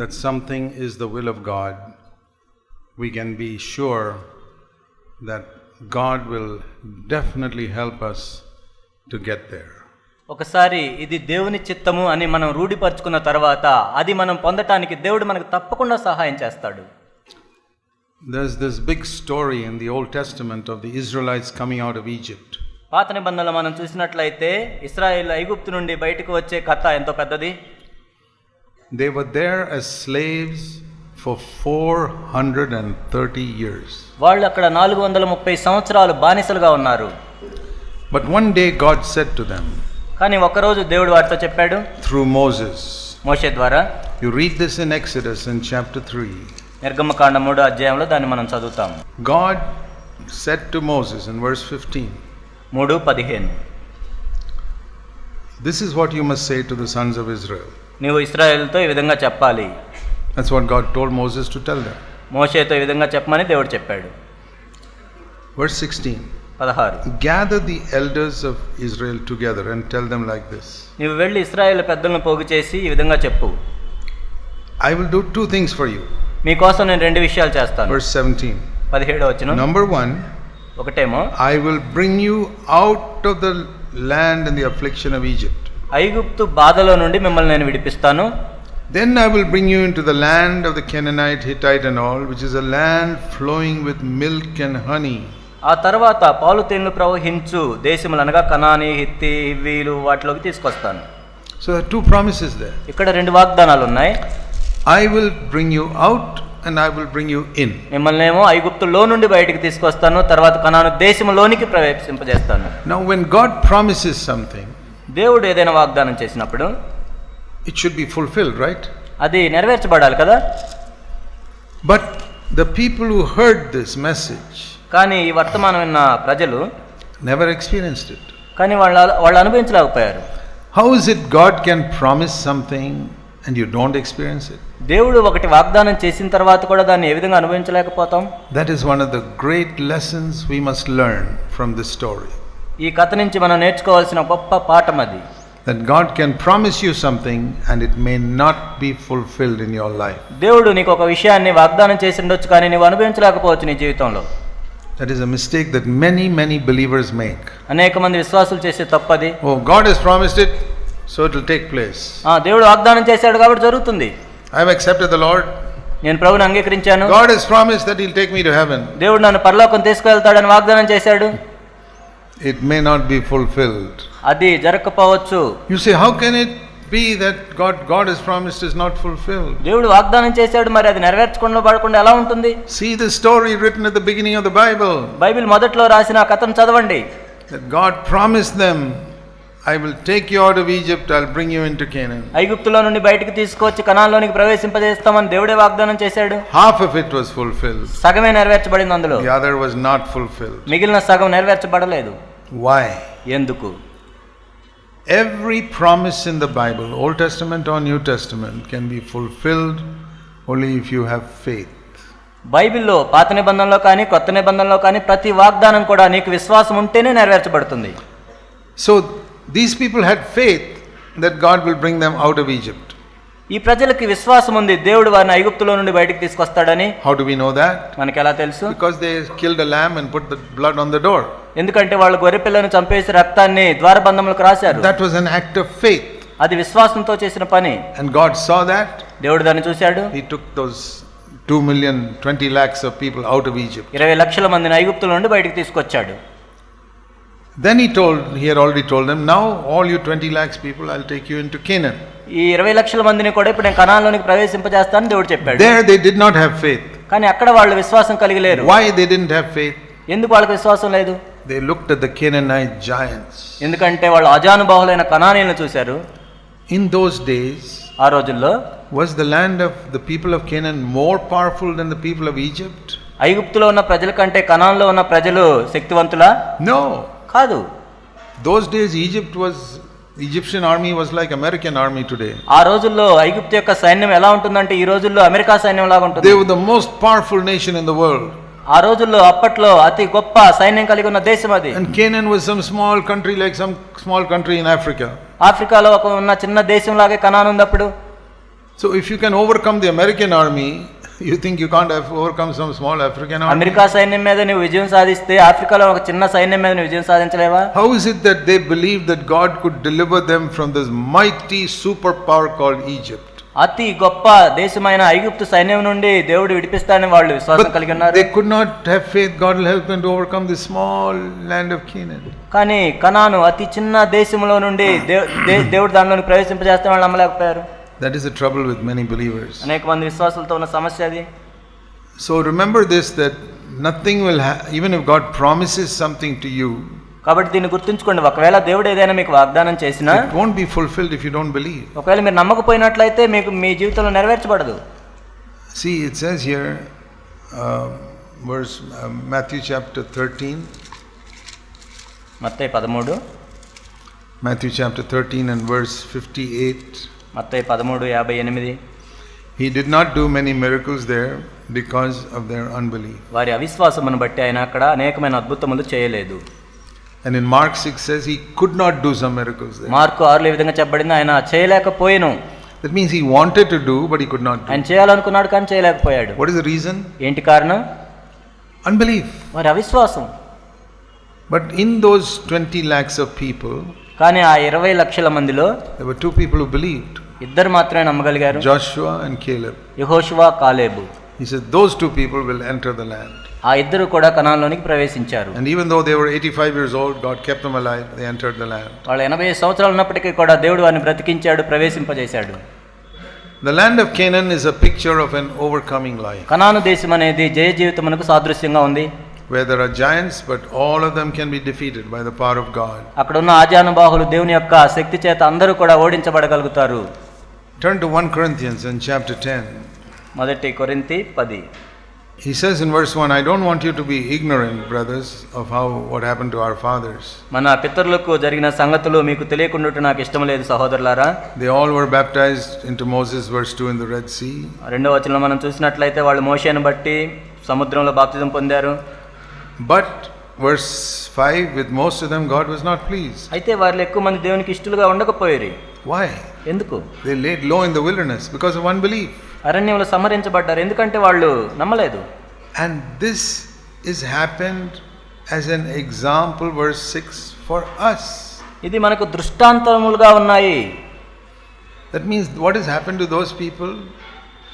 that something is the will of God, we can be sure that God will definitely help us to get there. ఒకసారి ఇది దేవుని చిత్తము అని మనం రూఢిపరుచుకున్న తర్వాత అది మనం పొందటానికి దేవుడు మనకు తప్పకుండా సహాయం చేస్తాడు. There's this big story in the Old Testament of the Israelites coming out of Egypt. పాత నిబంధనలో మనం చూసినట్లయితే ఇశ్రాయేలు ఐగుప్తు నుండి బయటకు వచ్చే కథ ఎంతో పెద్దది. They were there as slaves for 430 years. వాళ్ళు అక్కడ 430 సంవత్సరాలు బానిసలుగా ఉన్నారు. But one day God said to them, కానీ ఒకరోజు దేవుడు వారితో చెప్పాడు through Moses. మోషే ద్వారా. You read this in Exodus in chapter 3. నిర్గమకాండం 3వ అధ్యాయంలో దాన్ని మనం చదువుతాం. God said to Moses in verse 15, 3:15, this is what you must say to the sons of Israel. నీవు ఇశ్రాయేలుతో ఈ విధంగా చెప్పాలి. That's what God told Moses to tell them. మోషేతో ఈ విధంగా చెప్పమని దేవుడు చెప్పాడు. Verse 16, 16, gather the elders of Israel together and tell them like this. నీవు వెళ్ళి ఇశ్రాయేలు పెద్దలను పోగు చేసి ఈ విధంగా చెప్పు. I will do two things for you. మీకోసం నేను రెండు విషయాలు చేస్తాను. Verse 17, 17వ వచనం. number 1, ఒకటేమో I will bring you out of the land and the affliction of Egypt. ఐగుప్తు బాధలో నుండి మిమ్మల్ని నేను విడిపిస్తాను. Then I will bring you into the land of the Canaanite, Hittite and all, which is a land flowing with milk and honey. ఆ తర్వాత పాలు తేనెలు ప్రవహించు దేశములు అనగా కనానీ, హిత్తి, హివ్వీలు వాటిలోకి తీసుకొస్తాను. So there are two promises there. ఇక్కడ రెండు వాగ్దానాలు ఉన్నాయి. I will bring you out and I will bring you in. మిమ్మల్ని ఏమో ఐగుప్తులో నుండి బయటికి తీసుకొస్తాను, తర్వాత కనాను దేశములోనికి ప్రవేశింపజేస్తాను. Now when God promises something, దేవుడు ఏదైనా వాగ్దానం చేసినప్పుడు it should be fulfilled, right? అది నెరవేర్చబడాలి కదా. But the people who heard this message కానీ ఈ వర్తమానం విన్న ప్రజలు never experienced it. కానీ వాళ్ళు అనుభవించలేకపోయారు. How is it God can promise something and you don't experience it? దేవుడు ఒకటి వాగ్దానం చేసిన తర్వాత కూడా దాన్ని ఏ విధంగా అనుభవించలేకపోతాం? That is one of the great lessons we must learn from this story. ఈ కథ నుంచి మనం నేర్చుకోవాల్సిన గొప్ప పాఠం అది. That God can promise you something and it may not be fulfilled in your life. దేవుడు నీకు ఒక విషయాన్ని వాగ్దానం చేసి ఉండొచ్చు కానీ నీవు అనుభవించలేకపోవచ్చు నీ జీవితంలో. That is a mistake that many believers make. అనేక మంది విశ్వాసులు చేసే తప్పది. Oh, God has promised it, so it will take place. దేవుడు వాగ్దానం చేశాడు కాబట్టి జరుగుతుంది. I have accepted the Lord. నేను ప్రభువుని అంగీకరించాను. God has promised that he'll take me to heaven. దేవుడు నన్ను పరలోకం తీసుకెళ్తాడని వాగ్దానం చేశాడు. It may not be fulfilled. అది జరగకపోవచ్చు. You say, how can it be that God has promised is not fulfilled? దేవుడు వాగ్దానం చేశాడు మరి అది నెరవేర్చకుండా పడకుండా ఎలా ఉంటుంది? See the story written at the beginning of the Bible. Bible మొదట్లో రాసిన ఆ కథను చదవండి. That God promised them, I will take you out of Egypt, I'll bring you into Canaan. ఐగుప్తులో నుండి బయటికి తీసుకొచ్చి కనాన్లోనికి ప్రవేశింపజేస్తామని దేవుడే వాగ్దానం చేశాడు. Half of it was fulfilled. సగమే నెరవేర్చబడింది అందులో. The other was not fulfilled. మిగిలిన సగం నెరవేర్చబడలేదు. Why? ఎందుకు? Every promise in the Bible, Old Testament or New Testament, can be fulfilled only if you have faith. బైబిల్లో పాత నిబంధనలో కానీ కొత్త నిబంధనలో కానీ ప్రతి వాగ్దానం కూడా నీకు విశ్వాసం ఉంటేనే నెరవేర్చబడుతుంది. So these people had faith that God will bring them out of Egypt. ఈ ప్రజలకి విశ్వాసం ఉంది దేవుడు వారిని ఐగుప్తులో నుండి బయటికి తీసుకొస్తాడని. How do we know that? మనకి ఎలా తెలుసు? Because they killed a lamb and put the blood on the door. ఎందుకంటే వాళ్ళు గొర్రె పిల్లను చంపేసి రక్తాన్ని ద్వారబంధములకు రాశారు. That was an act of faith. అది విశ్వాసంతో చేసిన పని. And God saw that. దేవుడు దాన్ని చూశాడు. He took those 2,20,00,000 lakhs of people out of Egypt. 20 లక్షల మందిని ఐగుప్తుల నుండి బయటికి తీసుకొచ్చాడు. Then he had already told them, now all you 20 lakhs people, I'll take you into Canaan. ఈ 20 లక్షల మందిని కూడా ఇప్పుడు నేను కనాన్లోనికి ప్రవేశింపజేస్తానని దేవుడు చెప్పాడు. There they did not have faith. కానీ అక్కడ వాళ్ళు విశ్వాసం కలిగి లేరు. Why they didn't have faith? ఎందుకు వాళ్ళకి విశ్వాసం లేదు? They looked at the Canaanite giants. ఎందుకంటే వాళ్ళు అజానుబాహులైన కనానీయులను చూశారు. In those days, ఆ రోజుల్లో was the land of the people of Canaan more powerful than the people of Egypt? ఐగుప్తులో ఉన్న ప్రజల కంటే కనాన్లో ఉన్న ప్రజలు శక్తివంతులా? No. కాదు. Those days Egyptian army was like American army today. ఆ రోజుల్లో ఐగుప్తు యొక్క సైన్యం ఎలా ఉంటుందంటే ఈ రోజుల్లో అమెరికా సైన్యం లాగా ఉంటుంది. They were the most powerful nation in the world. ఆ రోజుల్లో అప్పట్లో అతి గొప్ప సైన్యం కలిగి ఉన్న దేశం అది. And Canaan was some small country like some small country in Africa. ఆఫ్రికాలో ఉన్న చిన్న దేశం లాగే కనాన్ ఉంది అప్పుడు. So if you can overcome the American army, you think you can't have overcome some small African army? America సైన్యం మీద నువ్వు విజయం సాధిస్తే ఆఫ్రికాలో ఒక చిన్న సైన్యం మీద నువ్వు విజయం సాధించలేవా? How is it that they believed that God could deliver them from this mighty superpower called Egypt? అతి గొప్ప దేశమైన ఐగుప్తు సైన్యం నుండి దేవుడు విడిపిస్తాడని వాళ్ళు విశ్వాసం కలిగి ఉన్నారు. They could not have faith God will help them to overcome the small land of Canaan. కానీ కనాను అతి చిన్న దేశంలో నుండి దేవుడు దానిలోకి ప్రవేశింపజేస్తే వాళ్ళు నమ్మలేకపోయారు. That is the trouble with many believers. అనేక మంది విశ్వాసులతో ఉన్న సమస్య అది. So remember this, that nothing will even if God promises something to you, కాబట్టి దీన్ని గుర్తుంచుకోండి, ఒకవేళ దేవుడు ఏదైనా మీకు వాగ్దానం చేసినా it won't be fulfilled if you don't believe. ఒకవేళ మీరు నమ్మకపోయినట్లయితే మీకు మీ జీవితంలో నెరవేర్చబడదు. See, it says here verse Matthew chapter 13. Mattayi 13. Matthew chapter 13 and verse 58. Mattayi 13:58. He did not do many miracles there because of their unbelief. వారి అవిశ్వాసమును బట్టి ఆయన అక్కడ అనేకమైన అద్భుతములు చేయలేదు. And in Mark 6 says he could not do some miracles there. Mark 6లో ఈ విధంగా చెప్పబడింది, ఆయన చేయలేకపోయాను. That means he wanted to do but he could not do. ఆయన చేయాలనుకున్నాడు కానీ చేయలేకపోయాడు. What is the reason? ఏంటి కారణం? Unbelief. వారి అవిశ్వాసం. But in those 20 lakhs of people, కానీ ఆ 20 లక్షల మందిలో there were two people who believed. ఇద్దరు మాత్రమే నమ్మగలిగారు, Joshua and Caleb. యెహోషువ, కాలేబు. He said those two people will enter the land. ఆ ఇద్దరు కూడా కనానులోనికి ప్రవేశించారు. And even though they were 85 years old, God kept them alive. They entered the land. వాళ్ళు 80 సంవత్సరాలు ఉన్నప్పటికీ కూడా దేవుడు వారిని బ్రతికించాడు, ప్రవేశింపజేశాడు. The land of Canaan is a picture of an overcoming life. కనాను దేశం అనేది జయ జీవితమునకు సాదృశ్యంగా ఉంది. Where there are giants, but all of them can be defeated by the power of God. అక్కడ ఉన్న ఆజానుబాహులు దేవుని యొక్క శక్తి చేత అందరూ కూడా ఓడించబడగలుగుతారు. Turn to 1 Corinthians in chapter 10. మొదటి కొరింథీ 10. He says in verse 1, I don't want you to be ignorant, brothers, of what happened to our fathers. మన పితరులకు జరిగిన సంగతులు మీకు తెలియకుండా నాకు ఇష్టం లేదు సహోదరులారా. They all were baptized into Moses, verse 2, in the Red Sea. రెండవ వచనంలో మనం చూసినట్లయితే వాళ్ళు మోషేను బట్టి సముద్రంలో బాప్తిజం పొందారు. But verse 5, with most of them God was not pleased. అయితే వారిలో ఎక్కువ మంది దేవునికి ఇష్టలుగా ఉండకపోయారు. Why? ఎందుకు? They laid low in the wilderness because of unbelief. అరణ్యంలో సంహరించబడ్డారు ఎందుకంటే వాళ్ళు నమ్మలేదు. And this is happened as an example, verse 6, for us. ఇది మనకు దృష్టాంతములుగా ఉన్నాయి. That means what has happened to those people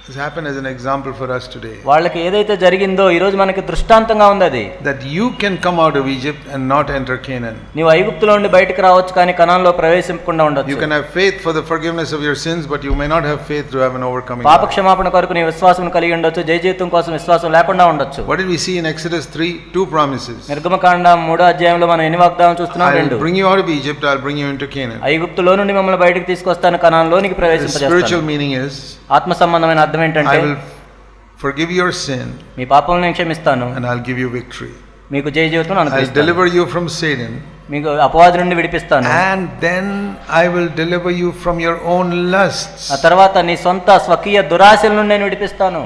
has happened as an example for us today. వాళ్ళకి ఏదైతే జరిగిందో ఈ రోజు మనకి దృష్టాంతంగా ఉంది అది. That you can come out of Egypt and not enter Canaan. నీవు ఐగుప్తులో నుండి బయటికి రావచ్చు కానీ కనానులో ప్రవేశించకుండా ఉండొచ్చు. You can have faith for the forgiveness of your sins, but you may not have faith to have an overcoming. పాప క్షమాపణ కొరకు నీ విశ్వాసం కలిగి ఉండొచ్చు, జయ జీవితం కోసం విశ్వాసం లేకుండా ఉండొచ్చు. What did we see in Exodus 3? Two promises. నిర్గమకాండం 3వ అధ్యాయంలో మనం ఎన్ని వాగ్దానం చూస్తున్నాం? రెండు. I'll bring you out of Egypt, I'll bring you into Canaan. ఐగుప్తులో నుండి మిమ్మల్ని బయటికి తీసుకొస్తాను, కనానులోనికి ప్రవేశింపజేస్తాను. Spiritual meaning is, ఆత్మ సంబంధమైన అర్థం ఏంటంటే, I will forgive your sin, మీ పాపములను నేను క్షమిస్తాను, and I'll give you victory. మీకు జయ జీవితం I'll అనుగ్రహిస్తాను, deliver you from Satan, మీకు అపవాది నుండి విడిపిస్తాను, and then I will deliver you from your own lusts. ఆ తర్వాత నీ సొంత స్వకీయ దురాశల నుండి నేను విడిపిస్తాను.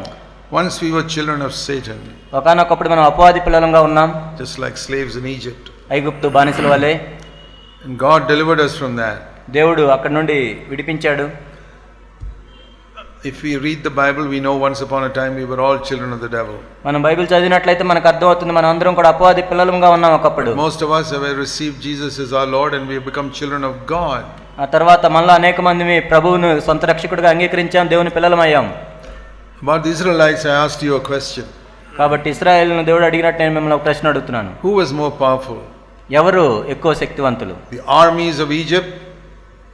Once we were children of Satan, ఒకానొకప్పుడు మనం అపవాది పిల్లలంగా ఉన్నాం, just like slaves in Egypt, ఐగుప్తు బానిసల వలె. and God delivered us from that. దేవుడు అక్కడ నుండి విడిపించాడు. If we read the Bible, we know once upon a time we were all children of the devil. మనం బైబిల్ చదివినట్లయితే మనకు అర్థమవుతుంది మనం అందరం కూడా అపవాది పిల్లలుగా ఉన్నాం ఒకప్పుడు. Most of us have received Jesus as our Lord and we have become children of God. ఆ తర్వాత మనలో అనేక మంది ప్రభువును సొంత రక్షకుడిగా అంగీకరించాం, దేవుని పిల్లలమయ్యాం. About the Israelites, I asked you a question. కాబట్టి ఇశ్రాయేలును దేవుడు అడిగినట్టు నేను మిమ్మల్ని ఒక ప్రశ్న అడుగుతున్నాను. Who was more powerful? ఎవరు ఎక్కువ శక్తివంతులు? The armies of Egypt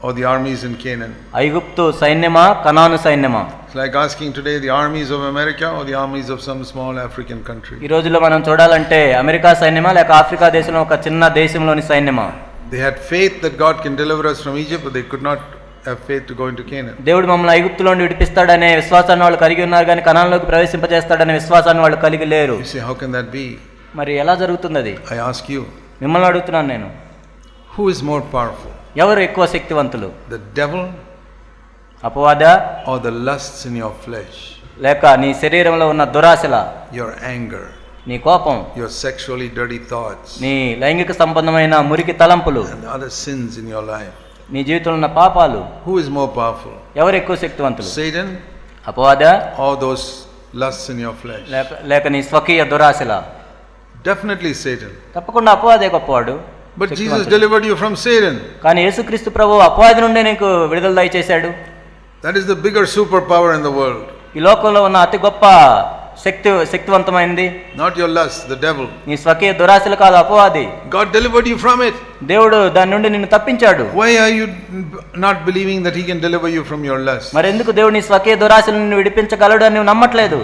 or the armies in Canaan? ఐగుప్తు సైన్యమా, కనాను సైన్యమా? It's like asking today the armies of America or the armies of some small African country. ఈ రోజుల్లో మనం చూడాలంటే అమెరికా సైన్యమా లేక ఆఫ్రికా దేశంలో ఒక చిన్న దేశంలోని సైన్యమా? They had faith that God can deliver us from Egypt, but they could not have faith to go into Canaan. దేవుడు మమ్మల్ని ఐగుప్తులో నుండి విడిపిస్తాడనే విశ్వాసాన్ని వాళ్ళు కలిగి ఉన్నారు కానీ కనానులోకి ప్రవేశింపజేస్తాడనే విశ్వాసాన్ని వాళ్ళు కలిగి లేరు. You say, how can that be? మరి ఎలా జరుగుతుంది అది? I ask you. మిమ్మల్ని అడుగుతున్నాను నేను. Who is more powerful? ఎవరు ఎక్కువ శక్తివంతులు? The devil అపవాద or the lusts in your flesh? లేక నీ శరీరంలో ఉన్న దురాశల, Your anger, నీ కోపం, your sexually dirty thoughts, నీ లైంగిక సంబంధమైన మురికి తలంపులు, and other sins in your life. నీ జీవితంలో ఉన్న పాపాలు Who is more powerful? ఎవరు ఎక్కువ శక్తివంతులు? Satan అపవాద or those lusts in your flesh? లేక నీ స్వకీయ దురాశల? Definitely Satan. తప్పకుండా అపవాదే గొప్పవాడు. But Jesus delivered you from Satan. కానీ యేసుక్రీస్తు ప్రభువు అపవాది నుండి నీకు విడుదల దయచేశాడు. That is the bigger superpower in the world. ఈ లోకంలో ఉన్న అతి గొప్ప శక్తివంతమైనది Not your lust, the devil. నీ స్వకీయ దురాశలు కాదు, అపవాది. God delivered you from it. దేవుడు దాని నుండి నిన్ను తప్పించాడు. Why are you not believing that he can deliver you from your lust? మరి ఎందుకు దేవుడు నీ స్వకీయ దురాశలను విడిపించగలడు అని నువ్వు నమ్మట్లేదు?